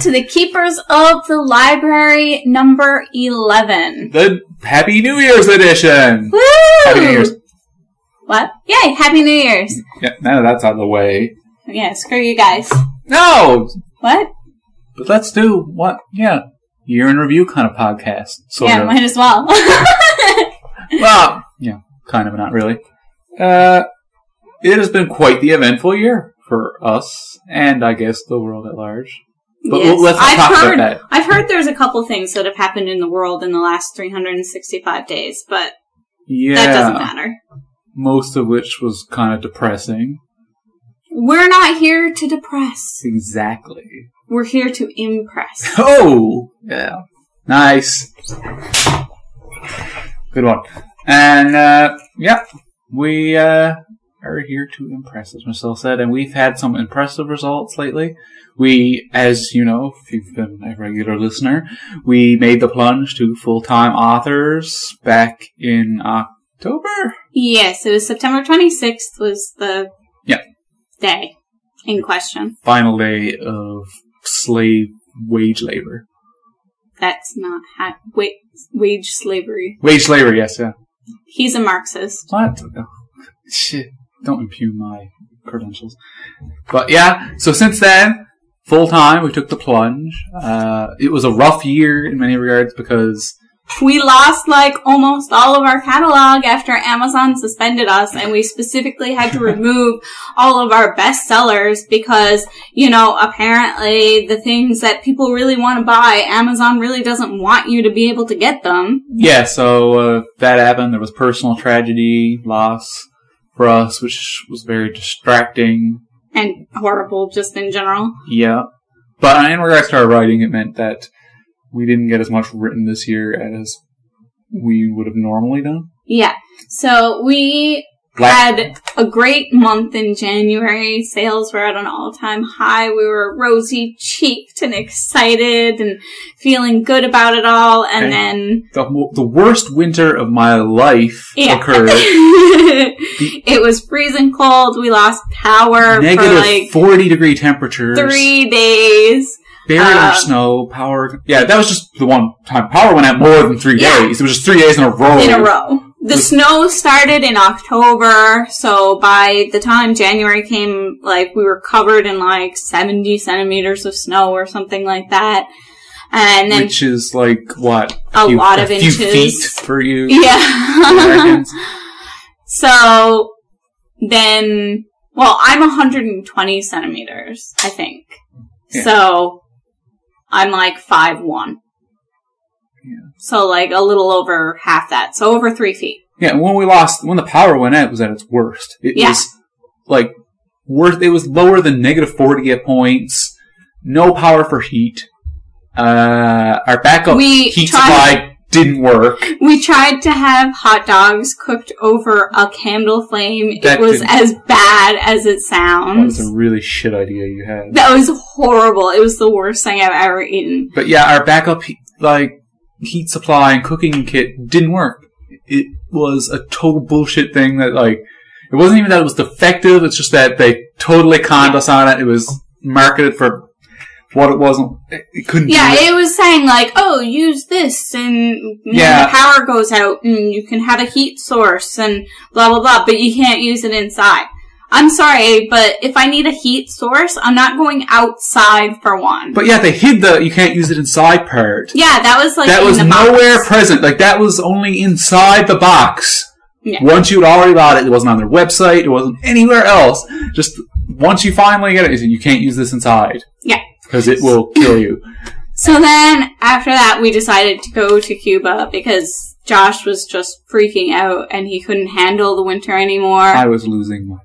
to the Keepers of the Library number 11. The Happy New Year's edition! Woo! Happy New Year's. What? Yay, Happy New Year's. Yeah, now that's out of the way. Yeah, screw you guys. No! What? But let's do what? Yeah, year in review kind of podcast. Sort yeah, of. might as well. Well, yeah, kind of, not really. It has been quite the eventful year for us, and I guess the world at large. But yes. let's not talk about that. I've heard there's a couple things that have happened in the world in the last 365 days, but that doesn't matter. Most of which was kind of depressing. We're not here to depress. Exactly. We're here to impress. Oh! Yeah. Nice. Good one. And, yeah, we are here to impress, as Michelle said, and we've had some impressive results lately. We, as you know, if you've been a regular listener, we made the plunge to full-time authors back in October? Yes, it was September 26th was the day in question. Final day of slave wage labor. That's not wage slavery. Wage slavery, yes, yeah. He's a Marxist. What? Oh, shit. Don't impugn my credentials. But yeah, so since then, full time, we took the plunge. It was a rough year in many regards because we lost like almost all of our catalog after Amazon suspended us, and we specifically had to remove all of our bestsellers because, you know, apparently the things that people really want to buy, Amazon really doesn't want you to be able to get them. Yeah, so that happened. There was personal tragedy, loss for us, which was very distracting. And horrible just in general. Yeah. But in regards to our writing, it meant that we didn't get as much written this year as we would have normally done. Yeah. So we had a great month in January. Sales were at an all-time high. We were rosy-cheeked and excited and feeling good about it all. And then the worst winter of my life occurred. It was freezing cold. We lost power negative for like 40-degree temperatures. 3 days. Buried under snow, power. Yeah, that was just the one time. Power went out more than 3 days. It was just 3 days in a row. The snow started in October, so by the time January came, like, we were covered in like 70 centimeters of snow or something like that. And then, which is like, what? A lot of inches. A few feet for you? Yeah. So, then, well, I'm 120 centimeters, I think. Yeah. So, I'm like 5'1". Yeah. So, like, a little over half that. So, over 3 feet. Yeah, when the power went out, it was at its worst. It was, like, worse. It was lower than negative 40 at points. No power for heat. Our backup heat supply didn't work. We tried to have hot dogs cooked over a candle flame. It was as bad as it sounds. That was a really shit idea you had. That was horrible. It was the worst thing I've ever eaten. But yeah, our backup, heat supply and cooking kit didn't work. It was a total bullshit thing that, like, it wasn't even that it was defective, it's just that they totally conned us on it. It was marketed for what it wasn't. It couldn't do it. It was saying, like, oh, use this, and when the power goes out, and you can have a heat source, and blah, blah, blah, but you can't use it inside. I'm sorry, but if I need a heat source, I'm not going outside for one. But yeah, they hid the you can't use it inside part. Yeah, that was like that was nowhere present. Like, that was only inside the box. Yeah. Once you had already bought it, it wasn't on their website, it wasn't anywhere else. Just once you finally get it, you can't use this inside. Yeah. Because it will kill you. So then, after that, we decided to go to Cuba because Josh was just freaking out and he couldn't handle the winter anymore. I was losing my...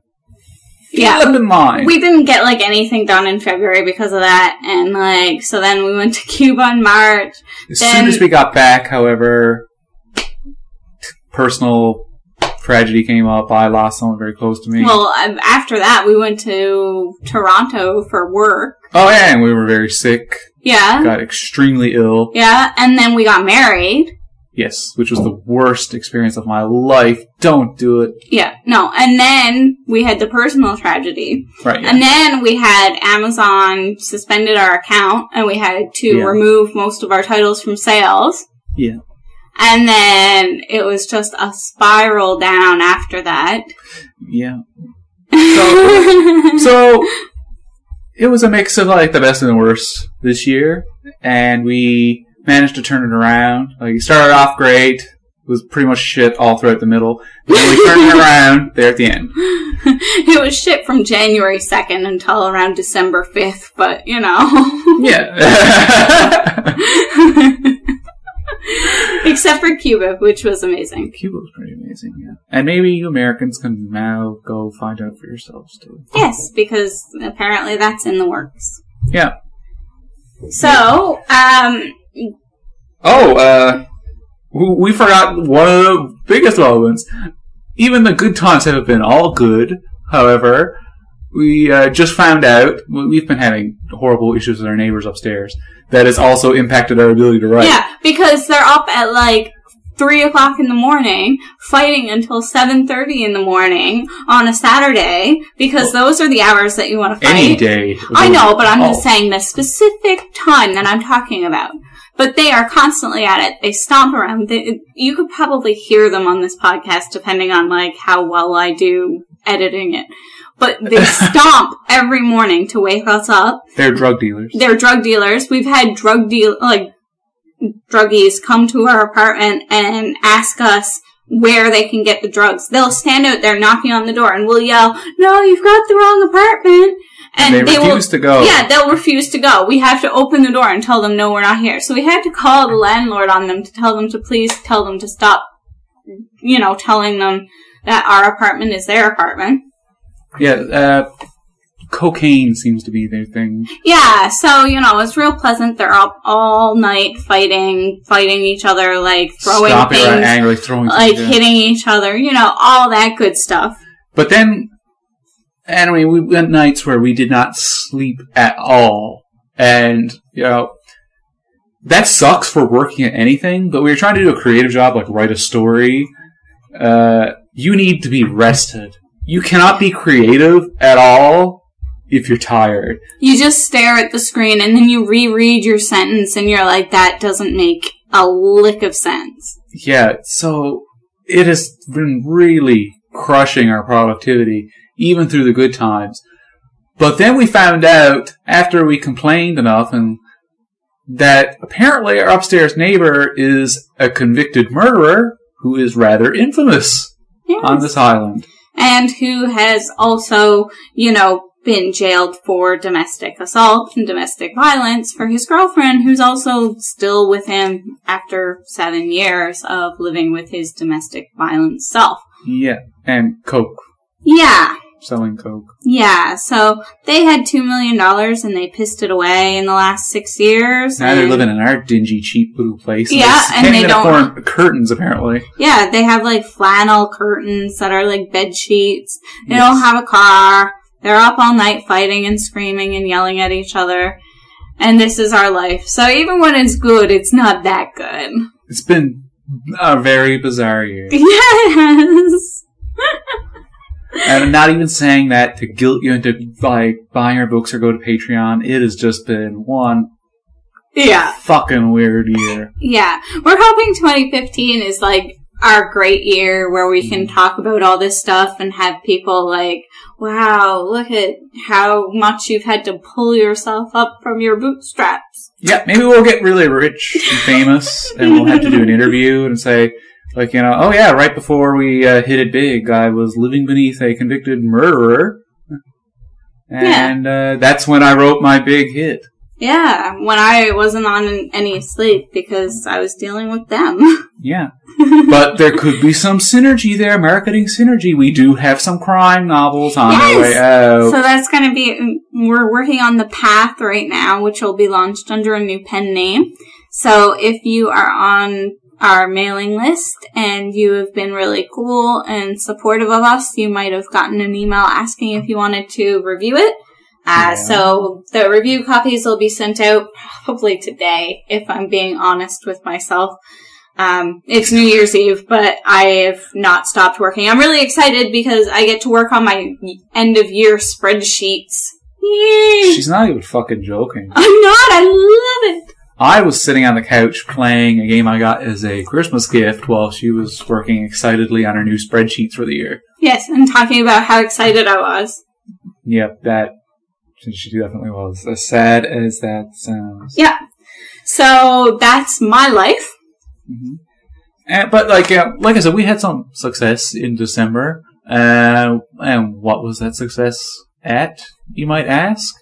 We didn't get, like, anything done in February because of that, and, like, so then we went to Cuba in March. As soon as we got back, however, personal tragedy came up. I lost someone very close to me. Well, after that, we went to Toronto for work. Oh, yeah, and we were very sick. Yeah. Got extremely ill. Yeah, and then we got married. Yes, which was the worst experience of my life. Don't do it. Yeah, no. And then we had the personal tragedy. Right. Yeah. And then we had Amazon suspended our account, and we had to remove most of our titles from sales. Yeah. And then it was just a spiral down after that. Yeah. So it was a mix of like the best and the worst this year, and we managed to turn it around. Like, it started off great. It was pretty much shit all throughout the middle. And then we turned it around there at the end. It was shit from January 2nd until around December 5th, but, you know. Yeah. Except for Cuba, which was amazing. Cuba was pretty amazing, yeah. And maybe you Americans can now go find out for yourselves, too. Yes, because apparently that's in the works. Yeah. So, we forgot one of the biggest moments. Even the good times haven't been all good. However, we just found out, we've been having horrible issues with our neighbors upstairs. That has also impacted our ability to write. Yeah, because they're up at like 3 o'clock in the morning, fighting until 7:30 in the morning on a Saturday, because those are the hours that you want to fight. Any day. I know, but I'm just saying the specific time that I'm talking about. But they are constantly at it. They stomp around. You could probably hear them on this podcast, depending on like how well I do editing it. But they stomp every morning to wake us up. They're drug dealers. They're drug dealers. We've had druggies come to our apartment and ask us where they can get the drugs. They'll stand out there knocking on the door and we'll yell, "No, you've got the wrong apartment." And they refuse to go. Yeah, they'll refuse to go. We have to open the door and tell them, "No, we're not here." So we had to call the landlord on them to tell them to please tell them to stop, telling them that our apartment is their apartment. Yeah, cocaine seems to be their thing. Yeah, so, it's real pleasant. They're up all night fighting each other, like throwing Stomping things. around angrily, throwing like things. hitting each other, all that good stuff. But then, anyway, we went nights where we did not sleep at all. And, that sucks for working at anything, but we were trying to do a creative job, like write a story. You need to be rested. You cannot be creative at all if you're tired. You just stare at the screen and then you reread your sentence and you're like, that doesn't make a lick of sense. Yeah, so it has been really crushing our productivity, even through the good times. But then we found out, after we complained enough, that apparently our upstairs neighbor is a convicted murderer who is rather infamous on this island. And who has also, been jailed for domestic assault and domestic violence for his girlfriend, who's also still with him after 7 years of living with his domestic violence self. Yeah, and coke. Yeah. Selling coke. Yeah, so they had $2 million and they pissed it away in the last 6 years. Now they're living in our dingy, cheap little place. Yeah, and they don't afford curtains, apparently. Yeah, they have like flannel curtains that are like bed sheets. They don't have a car. They're up all night fighting and screaming and yelling at each other. And this is our life. So even when it's good, it's not that good. It's been a very bizarre year. Yes. And I'm not even saying that to guilt you into buying our books or go to Patreon. It has just been one fucking weird year. Yeah. We're hoping 2015 is like our great year where we can talk about all this stuff and have people like, wow, look at how much you've had to pull yourself up from your bootstraps. Yeah, maybe we'll get really rich and famous and we'll have to do an interview and say, like, oh yeah, right before we hit it big, I was living beneath a convicted murderer. And that's when I wrote my big hit. Yeah, when I wasn't on any sleep because I was dealing with them. Yeah. But there could be some synergy there, marketing synergy. We do have some crime novels on the way out. So that's going to be, we're working on The Path right now, which will be launched under a new pen name. So if you are on our mailing list and you have been really cool and supportive of us, you might have gotten an email asking if you wanted to review it. So the review copies will be sent out probably today, if I'm being honest with myself. It's New Year's Eve, but I have not stopped working. I'm really excited because I get to work on my end of year spreadsheets. Yay! She's not even fucking joking. I'm not. I love it. I was sitting on the couch playing a game I got as a Christmas gift while she was working excitedly on her new spreadsheets for the year. Yes, and talking about how excited I was. Yep, that she definitely was. As sad as that sounds. Yeah. So that's my life. Mm-hmm. But like I said, we had some success in December. And what was that success at, you might ask?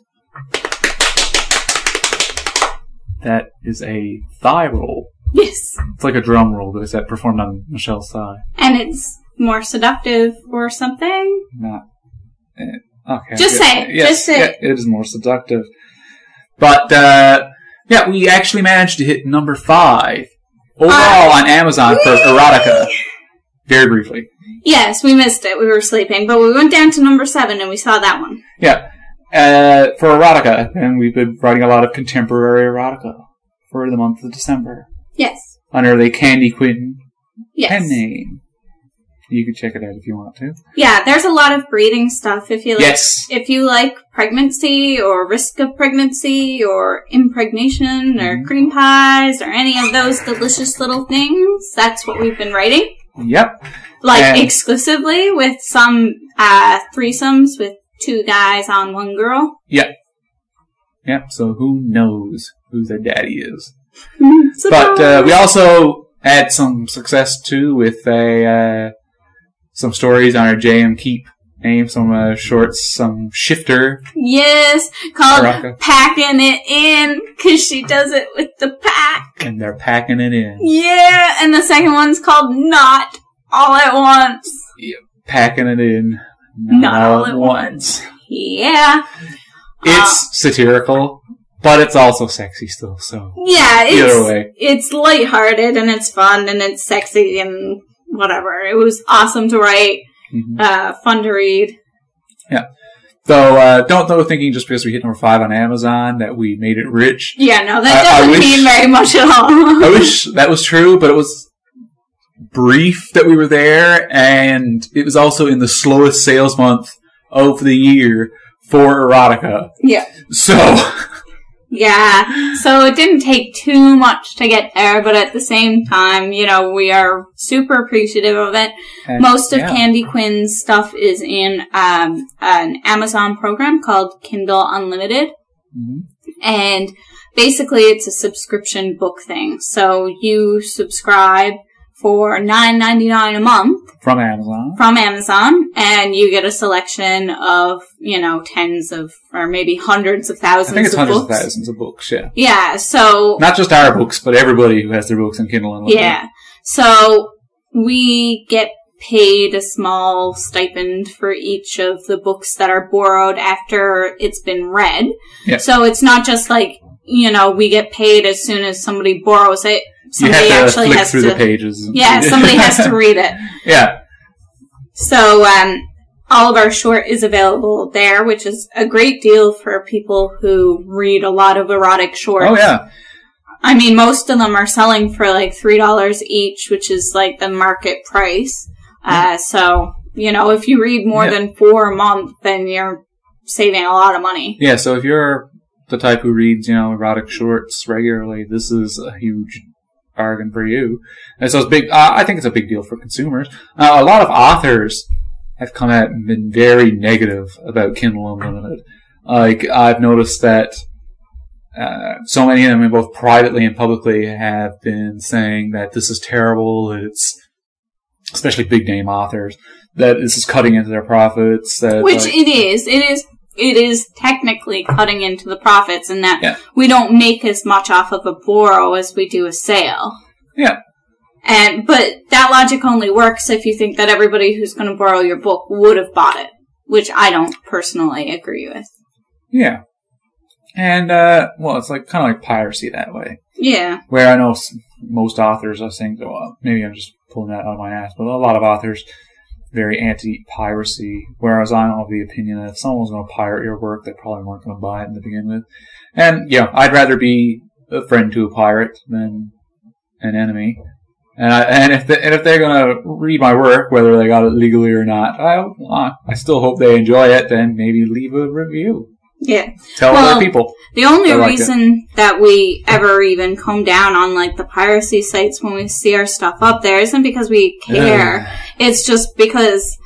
That is a thigh roll. Yes. It's like a drum roll, but it's performed on Michelle's thigh. And it's more seductive or something? Not. Okay. Just say it. Yes, Just say it. It is more seductive. But, we actually managed to hit number 5 overall on Amazon for erotica. Very briefly. Yes, we missed it. We were sleeping. But we went down to number 7 and we saw that one. Yeah. For erotica, and we've been writing a lot of contemporary erotica for the month of December. Yes. Under the Candy Quinn pen Yes. name. You can check it out if you want to. Yeah, there's a lot of breeding stuff. If you like, Yes. if you like pregnancy or risk of pregnancy or impregnation or cream pies or any of those delicious little things, that's what we've been writing. Yep. Like And- exclusively with some threesomes with 2 guys on 1 girl. Yep. Yep. So who knows who their daddy is? Surprise! But we also had some success too with some stories on our JM Keep name, some shorts, some shifter. Yes, called Erotica. Packing It In, because she does it with the pack. And they're packing it in. Yeah, and the second one's called Not All at Once. Yep. Packing it in. Not all at once. Yeah. It's satirical, but it's also sexy still, so. Yeah, Either way. it's lighthearted and it's fun and it's sexy and whatever. It was awesome to write, fun to read. Yeah. So, don't go thinking just because we hit number 5 on Amazon that we made it rich. Yeah, no, that I doesn't wish- mean very much at all. I wish that was true, but it was brief that we were there, and it was also in the slowest sales month of the year for erotica. Yeah. So, Yeah, so it didn't take too much to get there, but at the same time, we are super appreciative of it. and, Most of yeah. Candy Quinn's stuff is in an Amazon program called Kindle Unlimited. Mhm. And basically it's a subscription book thing. So you subscribe for $9.99 a month From Amazon. from Amazon, and you get a selection of, tens of, or maybe hundreds of I thousands think it's of hundreds books. of thousands of books, yeah. Yeah, so... Not just our books, but everybody who has their books on Kindle Unlimited. Yeah. So we get paid a small stipend for each of the books that are borrowed after it's been read. Yeah. So it's not just like, we get paid as soon as somebody borrows it. You Somebody have to actually flick has through to. the pages. Yeah, somebody has to read it. Yeah. So, all of our short is available there, which is a great deal for people who read a lot of erotic shorts. Oh, yeah. I mean, most of them are selling for like $3 each, which is like the market price. So, if you read more than 4 a month, then you're saving a lot of money. Yeah, so if you're the type who reads, erotic shorts regularly, this is a huge bargain for you. And so it's big. I think it's a big deal for consumers. A lot of authors have come out and been very negative about Kindle Unlimited. Like, I've noticed that so many of them, both privately and publicly, have been saying that this is terrible. It's especially big name authors, that this is cutting into their profits. That, Which it is. It is technically cutting into the profits in that Yeah. we don't make as much off of a borrow as we do a sale. Yeah. But that logic only works if you think that everybody who's going to borrow your book would have bought it, which I don't personally agree with. Yeah. And, it's like kind of like piracy that way. Yeah. Where I know most authors, I think, well, maybe I'm just pulling that out of my ass, but a lot of authors very anti-piracy, whereas I'm of the opinion that if someone was going to pirate your work, they probably weren't going to buy it to begin with. And, I'd rather be a friend to a pirate than an enemy. And if they're gonna read my work, whether they got it legally or not, I still hope they enjoy it. Then maybe leave a review. Yeah. Tell other people. The only reason that we ever even come down on like the piracy sites when we see our stuff up there isn't because we care. It's just because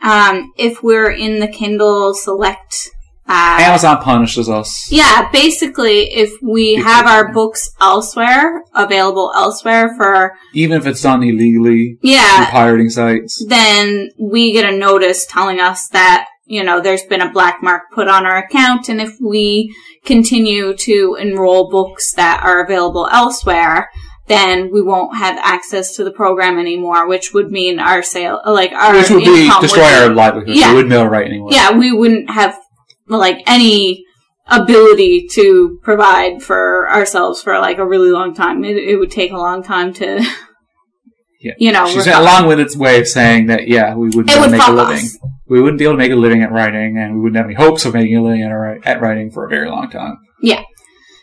if we're in the Kindle Select, Amazon punishes us. Yeah, basically, if we have our books available elsewhere for... Even if it's done illegally, through pirating sites, then we get a notice telling us that, there's been a black mark put on our account, and if we continue to enroll books that are available elsewhere, then we won't have access to the program anymore, which would mean our sale, which would destroy our livelihood. Yeah. We wouldn't be able to write anymore. Yeah, we wouldn't have any ability to provide for ourselves for a really long time. It would take a long time to, She's a long-winded way of saying that, we wouldn't be able to make a living. We wouldn't be able to make a living at writing, and we wouldn't have any hopes of making a living at writing for a very long time. Yeah.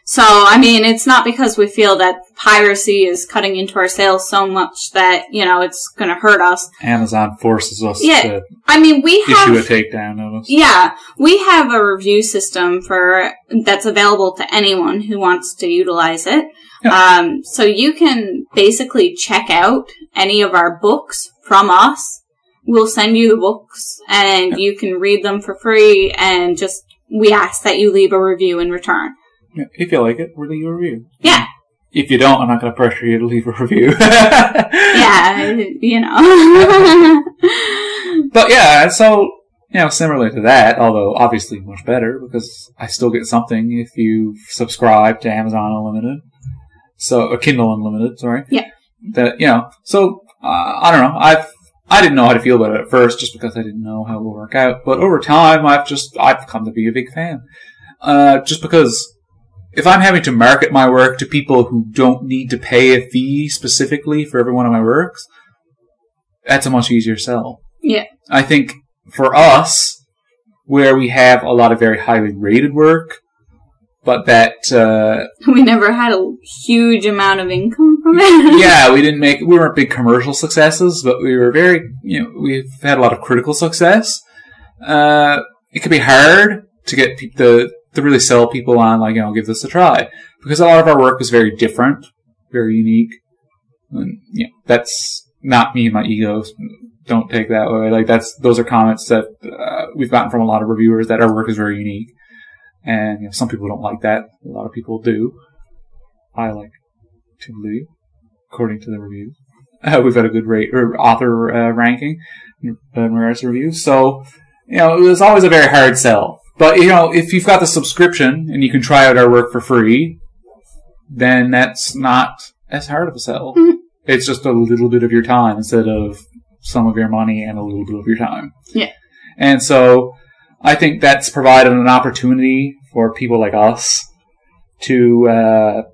So, it's not because we feel that piracy is cutting into our sales so much that, it's going to hurt us. Amazon forces us to we have... issue a takedown notice. Yeah. We have a review system that's available to anyone who wants to utilize it. Yeah. So you can basically check out any of our books from us. We'll send you the books, and you can read them for free, and we ask that you leave a review in return. Yeah, if you like it, we'll leave a review. Yeah. If you don't, I'm not going to pressure you to leave a review. Yeah, But yeah, so, similar to that, although obviously much better, because I still get something if you subscribe to Amazon Unlimited. So, Kindle Unlimited, sorry. Yeah. So, I don't know. I didn't know how to feel about it at first, just because I didn't know how it would work out. But over time, I've come to be a big fan. Just because if I'm having to market my work to people who don't need to pay a fee specifically for every one of my works, that's a much easier sell. Yeah. I think for us, where we have a lot of very highly rated work, but that... we never had a huge amount of income from it. Yeah, we weren't big commercial successes, but we were very, we've had a lot of critical success. It could be hard to get to really sell people on, give this a try. Because a lot of our work was very different, very unique. And, that's not me and my ego. Don't take that way. Those are comments that we've gotten from a lot of reviewers, that our work is very unique. And some people don't like that. A lot of people do. I like to believe, according to the reviews. We've got a good author ranking in regards to reviews. So, it was always a very hard sell. But, if you've got the subscription and you can try out our work for free, then that's not as hard of a sell. Mm-hmm. It's just a little bit of your time instead of some of your money and a little bit of your time. Yeah. And so I think that's provided an opportunity for people like us to,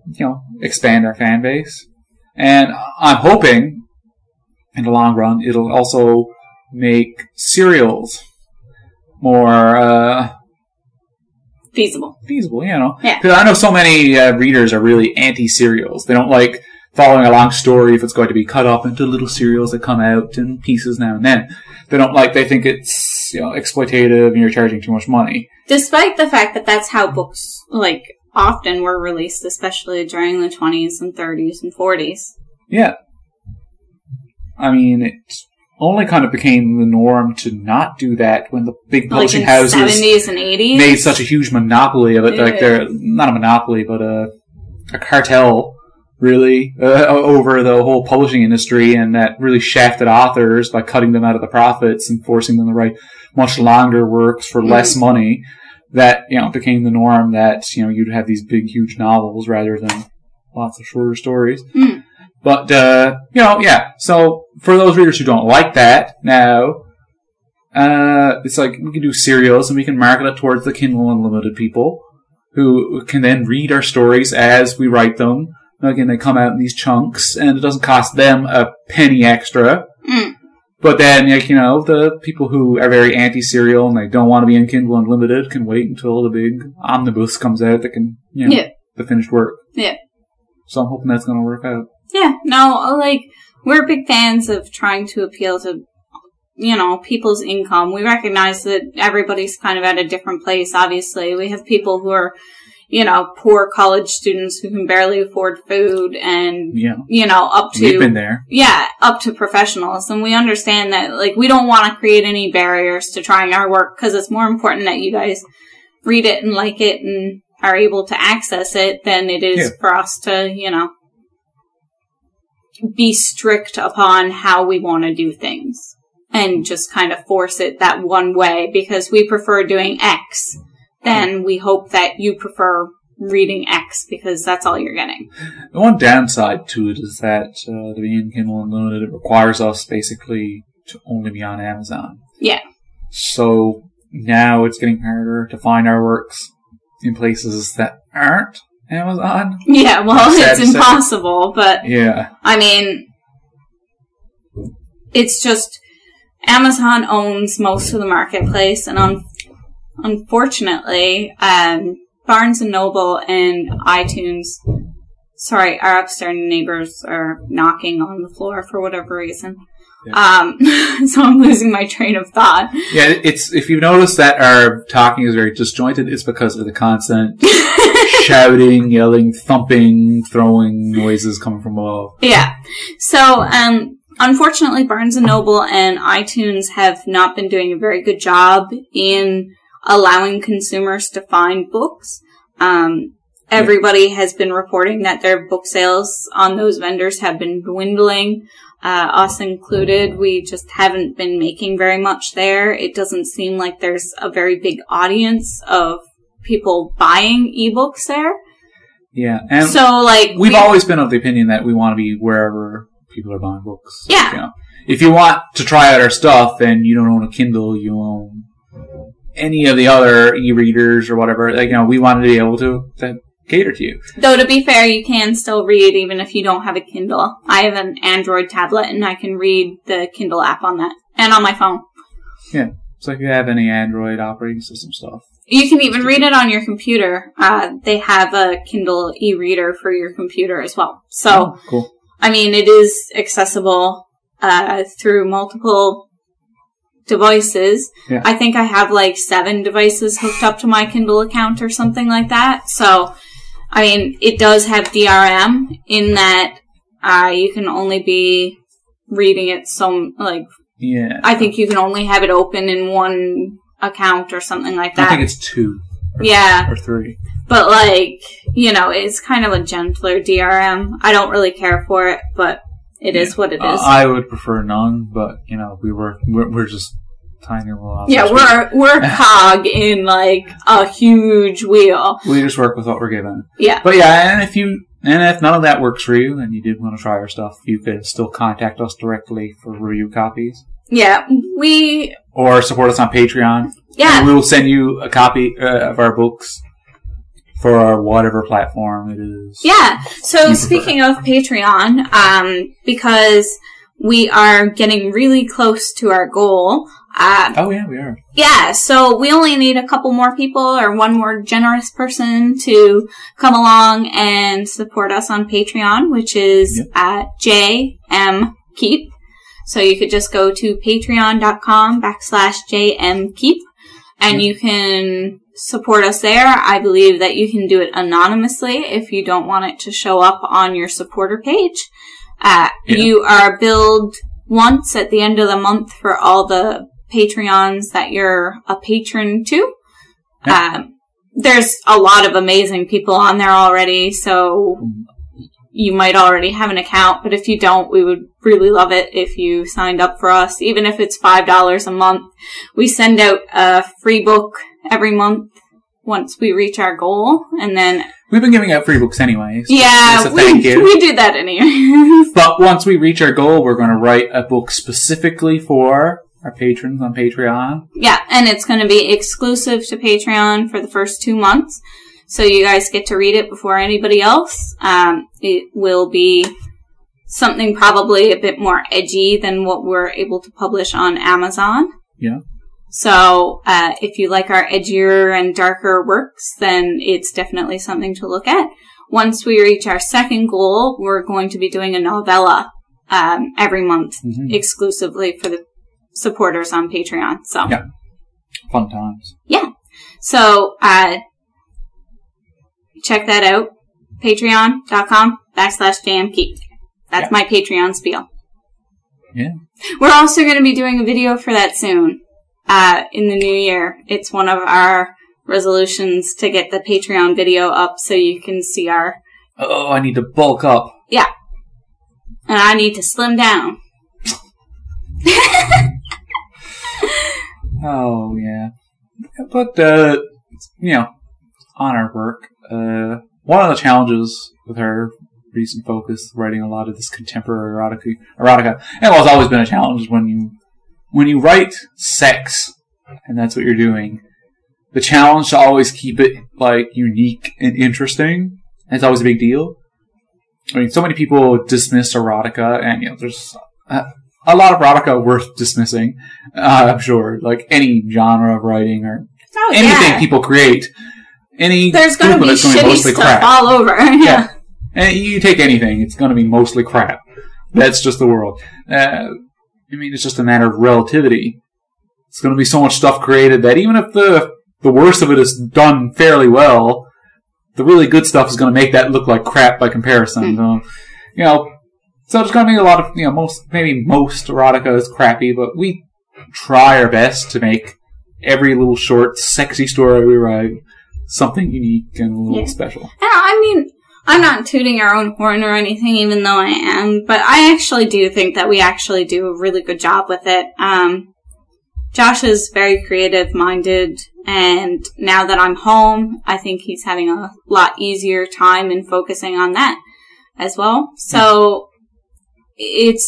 expand our fan base. And I'm hoping, in the long run, it'll also make serials more feasible. Yeah. Because I know so many readers are really anti-serials. They don't like following a long story if it's going to be cut up into little serials that come out in pieces now and then. They think it's, exploitative and you're charging too much money. Despite the fact that that's how books, often were released, especially during the 20s and 30s and 40s. Yeah. It only kind of became the norm to not do that when the big publishing houses 70s and 80s made such a huge monopoly of it. They're not a monopoly, but a cartel, really, over the whole publishing industry, and that really shafted authors by cutting them out of the profits and forcing them to write much longer works for less money. That, became the norm, that, you'd have these big, huge novels rather than lots of shorter stories. Mm. But, so for those readers who don't like that, now, it's we can do serials and we can market it towards the Kindle Unlimited people who can then read our stories as we write them. Again, they come out in these chunks and it doesn't cost them a penny extra. Mm. But then, the people who are very anti-serial and they don't want to be in Kindle Unlimited can wait until the big omnibus comes out that can, the finished work. Yeah. So I'm hoping that's going to work out. Yeah, no, we're big fans of trying to appeal to, people's income. We recognize that everybody's kind of at a different place, obviously. We have people who are, poor college students who can barely afford food and, up to... We've been there. Yeah, up to professionals. And we understand that, we don't want to create any barriers to trying our work because it's more important that you guys read it and like it and are able to access it than it is for us to, be strict upon how we want to do things. And just kind of force it that one way because we prefer doing X, then we hope that you prefer reading X because that's all you're getting. The one downside to it is that the being Kindle Unlimited requires us basically to only be on Amazon. Yeah. So now it's getting harder to find our works in places that aren't Amazon. Yeah, well, it's impossible, but yeah. I mean, it's just... Amazon owns most of the marketplace, and unfortunately, Barnes & Noble and iTunes, sorry, our upstairs neighbors are knocking on the floor for whatever reason. Yeah. So I'm losing my train of thought. Yeah, if you notice that our talking is very disjointed, it's because of the constant shouting, yelling, thumping, throwing noises coming from below. Yeah. So, unfortunately, Barnes & Noble and iTunes have not been doing a very good job in allowing consumers to find books. Everybody has been reporting that their book sales on those vendors have been dwindling, us included. We just haven't been making very much there. It doesn't seem like there's a very big audience of people buying ebooks there. Yeah, and so, we've always been of the opinion that we want to be wherever people are buying books. Yeah. If you want to try out our stuff and you don't own a Kindle, you own any of the other e-readers or whatever, we wanted to be able to cater to you. Though, to be fair, you can still read even if you don't have a Kindle. I have an Android tablet and I can read the Kindle app on that and on my phone. Yeah. So if you have any Android operating system stuff. You can even read it on your computer. They have a Kindle e-reader for your computer as well. So, cool. I mean, it is accessible through multiple devices. Yeah. I think I have 7 devices hooked up to my Kindle account or something like that. So, I mean, it does have DRM in that you can only be reading it yeah. I think you can only have it open in one account or something like that. I think it's 2. Yeah. Or 3. But, it's kind of a gentler DRM. I don't really care for it, but it is what it is. I would prefer none, but, we're just tiny little... Yeah, we're a cog in, a huge wheel. We just work with what we're given. Yeah. But, yeah, and if none of that works for you, and you did want to try our stuff, you could still contact us directly for review copies. Yeah, or support us on Patreon. Yeah. And we will send you a copy of our books for our whatever platform it is. Yeah. So speaking of Patreon, because we are getting really close to our goal. Oh yeah, we are. Yeah. So we only need a couple more people or one more generous person to come along and support us on Patreon, which is JM Keep. So you could just go to patreon.com/JMKeep and you can support us there. I believe that you can do it anonymously if you don't want it to show up on your supporter page. You are billed once at the end of the month for all the Patreons that you're a patron to. There's a lot of amazing people on there already, so you might already have an account, but if you don't, we would really love it if you signed up for us, even if it's $5 a month. We send out a free book every month once we reach our goal, and then... We've been giving out free books anyway. So yeah, we do that anyway. But once we reach our goal, we're going to write a book specifically for our patrons on Patreon. Yeah, and it's going to be exclusive to Patreon for the first 2 months. So you guys get to read it before anybody else. It will be something probably a bit more edgy than what we're able to publish on Amazon. Yeah. So if you like our edgier and darker works, then it's definitely something to look at. Once we reach our second goal, we're going to be doing a novella every month exclusively for the supporters on Patreon. So yeah, fun times. Yeah. So check that out. Patreon.com/JamKeep. That's my Patreon spiel. Yeah. We're also going to be doing a video for that soon. In the new year. It's one of our resolutions to get the Patreon video up so you can see our... Oh, I need to bulk up. Yeah. And I need to slim down. Oh, yeah. But, on our work, one of the challenges with her recent focus, writing a lot of this contemporary erotica, and what's always been a challenge is when you write sex, and that's what you're doing, the challenge to always keep it, like, unique and interesting, and it's always a big deal. I mean, so many people dismiss erotica, and, there's a lot of erotica worth dismissing, I'm sure. Like, any genre of writing or anything people create. There's going to be shitty stuff crap. All over. Yeah. And you take anything, it's going to be mostly crap. That's just the world. It's just a matter of relativity. It's going to be so much stuff created that even if the worst of it is done fairly well, the really good stuff is going to make that look like crap by comparison. So there's going to be a lot of, most erotica is crappy, but we try our best to make every little short, sexy story we write something unique and a little special. I'm not tooting our own horn or anything, even though I am, but I actually do think that we actually do a really good job with it. Josh is very creative-minded, and now that I'm home, I think he's having a lot easier time in focusing on that as well. So, the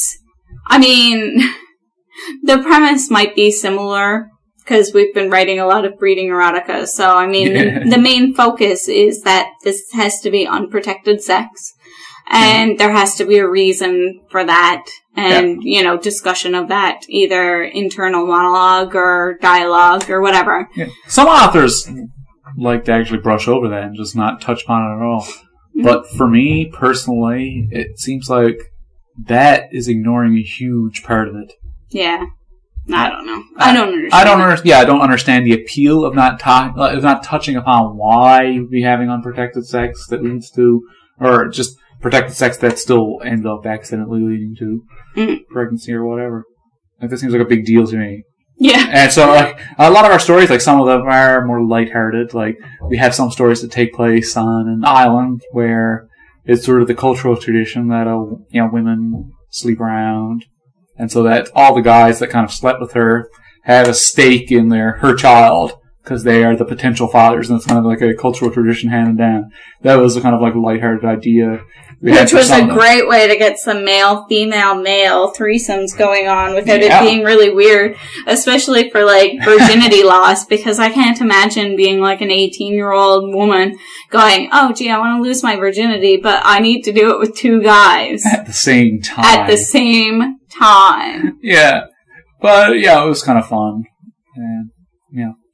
premise might be similar, because we've been writing a lot of breeding erotica. So, the main focus is that this has to be unprotected sex. And there has to be a reason for that. And, discussion of that. Either internal monologue or dialogue or whatever. Yeah. Some authors like to actually brush over that and just not touch upon it at all. But for me, personally, it seems like that is ignoring a huge part of it. Yeah. I don't know. I don't understand. I don't understand the appeal of not touching upon why you'd be having unprotected sex that leads to, or just protected sex that still ends up accidentally leading to pregnancy or whatever. Like, that seems like a big deal to me. Yeah. And so, like, a lot of our stories, like, some of them are more lighthearted. Like, we have some stories that take place on an island where it's sort of the cultural tradition that, women sleep around. And so that all the guys that kind of slept with her have a stake in her child, because they are the potential fathers, and it's kind of like a cultural tradition handed down. That was a kind of like lighthearted idea. Which was a great way to get some male-female-male threesomes going on without it being really weird, especially for, like, virginity loss, because I can't imagine being, like, an 18-year-old woman going, oh, gee, I want to lose my virginity, but I need to do it with two guys. At the same time. Yeah. But, it was kind of fun. And,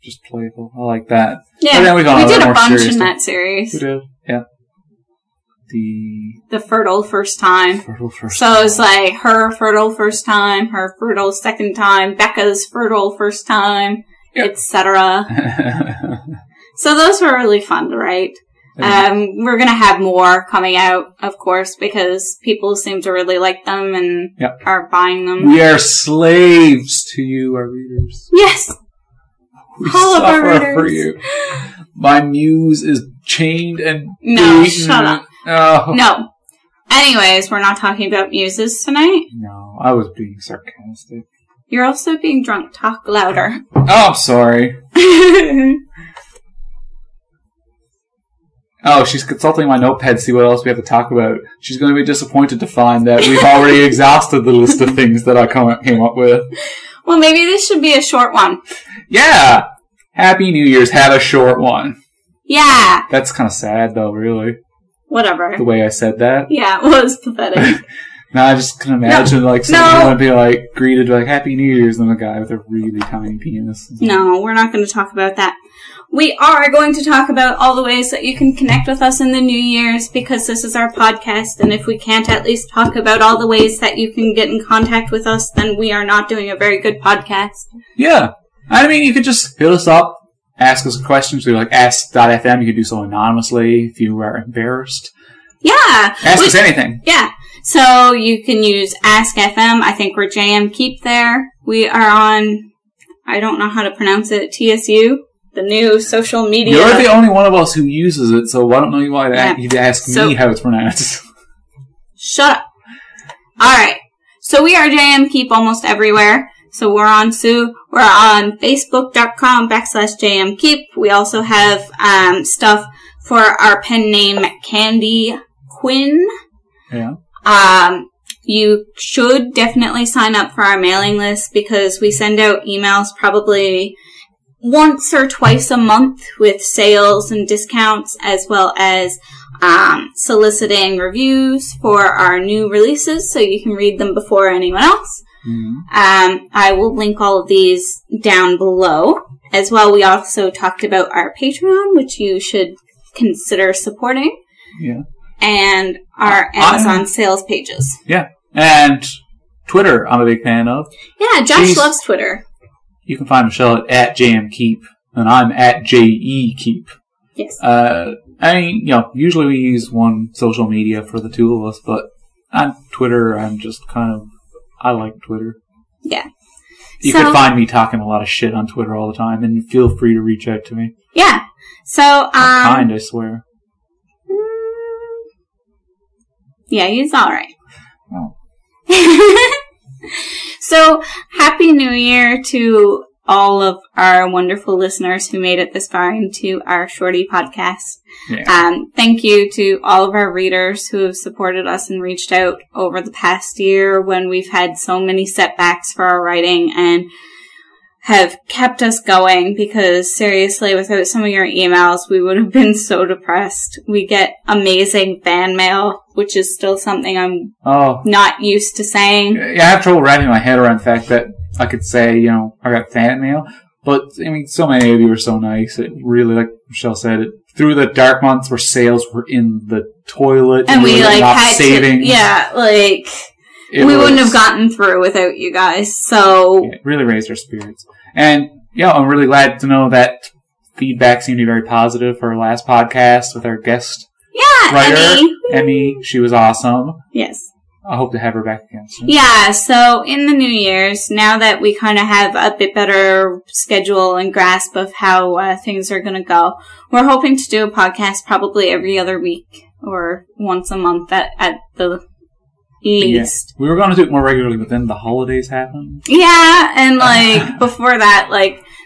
just playful. I like that. Yeah. Then we did a bunch in that series. We did, yeah. The fertile first time. So it's like her fertile first time, her fertile second time, Becca's fertile first time, etc. So those were really fun to write. We're going to have more coming out, of course, because people seem to really like them and are buying them. We are slaves to you, our readers. Yes! We suffer for you. My muse is chained and No, beaten. Shut up. Oh. No. Anyways, we're not talking about muses tonight. No, I was being sarcastic. You're also being drunk. Talk louder. Oh, I'm sorry. Oh, she's consulting my notepad to see what else we have to talk about. She's going to be disappointed to find that we've already exhausted the list of things that I came up with. Well, maybe this should be a short one. Yeah! Happy New Year's. Have a short one. Yeah. That's kind of sad, though, really. Whatever. The way I said that. Yeah, it was pathetic. Now I just can imagine, someone would be, greeted, Happy New Year's, and a guy with a really tiny penis. No, we're not going to talk about that. we are going to talk about all the ways that you can connect with us in the New Year's, because this is our podcast, and if we can't at least talk about all the ways that you can get in contact with us, then we are not doing a very good podcast. Yeah. I mean, you could just hit us up, ask us questions through like ask.fm. You could do so anonymously if you are embarrassed. Yeah. Ask us anything. Yeah. So you can use Ask FM. I think we're JM Keep there. We are on, I don't know how to pronounce it, TSU, the new social media. You're the only one of us who uses it, so I don't know why you'd ask me how it's pronounced. Shut up. Alright. So we are JM Keep almost everywhere. So we're on we're on Facebook.com/JM Keep. We also have stuff for our pen name Candy Quinn. Yeah. You should definitely sign up for our mailing list, because we send out emails probably once or twice a month with sales and discounts, as well as soliciting reviews for our new releases so you can read them before anyone else. Mm-hmm. I will link all of these down below. As well, we also talked about our Patreon, which you should consider supporting. Yeah. And our Amazon sales pages. Yeah. And Twitter, I'm a big fan of. Yeah, Josh loves Twitter. You can find Michelle at JMKeep, and I'm at JEKeep. Yes. I mean, usually we use one social media for the two of us, but on Twitter, I'm just I like Twitter. Yeah. You can find me talking a lot of shit on Twitter all the time, and feel free to reach out to me. Yeah. So, I'm kind, I swear. Yeah, he's alright. Oh. So, Happy New Year to all of our wonderful listeners who made it this far into our Shorty podcast. Yeah. Thank you to all of our readers who have supported us and reached out over the past year when we've had so many setbacks for our writing, and have kept us going, because seriously, without some of your emails, we would have been so depressed. We get amazing fan mail, which is still something I'm not used to saying. Yeah, I have trouble wrapping my head around the fact that I could say, I got fan mail, but I mean, so many of you were so nice. It really, like Michelle said, through the dark months where sales were in the toilet and we had saving. We wouldn't have gotten through without you guys. So it really raised our spirits. And I'm really glad to know that feedback seemed to be very positive for our last podcast with our guest writer, Emmy. She was awesome. Yes. I hope to have her back again soon. Yeah, so in the New Year's, now that we kind of have a bit better schedule and grasp of how things are going to go, we're hoping to do a podcast probably every other week or once a month at the least. Yeah. We were going to do it more regularly, but then the holidays happened. Yeah, and before that,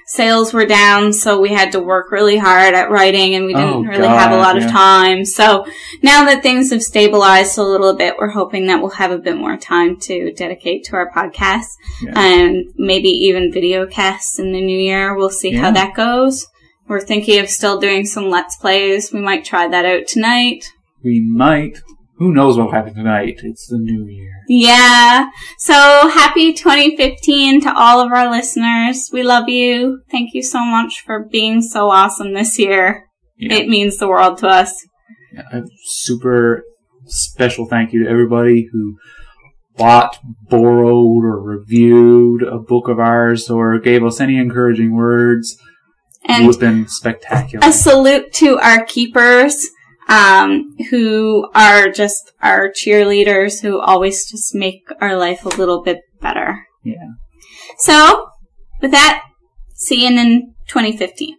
sales were down, so we had to work really hard at writing, and we didn't really have a lot of time. So now that things have stabilized a little bit, we're hoping that we'll have a bit more time to dedicate to our podcast, and maybe even video casts in the new year. We'll see how that goes. We're thinking of still doing some Let's Plays. We might try that out tonight. We might. Who knows what will happen tonight? It's the new year. Yeah. So, happy 2015 to all of our listeners. We love you. Thank you so much for being so awesome this year. Yeah. It means the world to us. Yeah, a super special thank you to everybody who bought, borrowed, or reviewed a book of ours, or gave us any encouraging words. And it has been spectacular. A salute to our keepers. Who are just our cheerleaders, who always just make our life a little bit better. Yeah. So, with that, see you in 2015.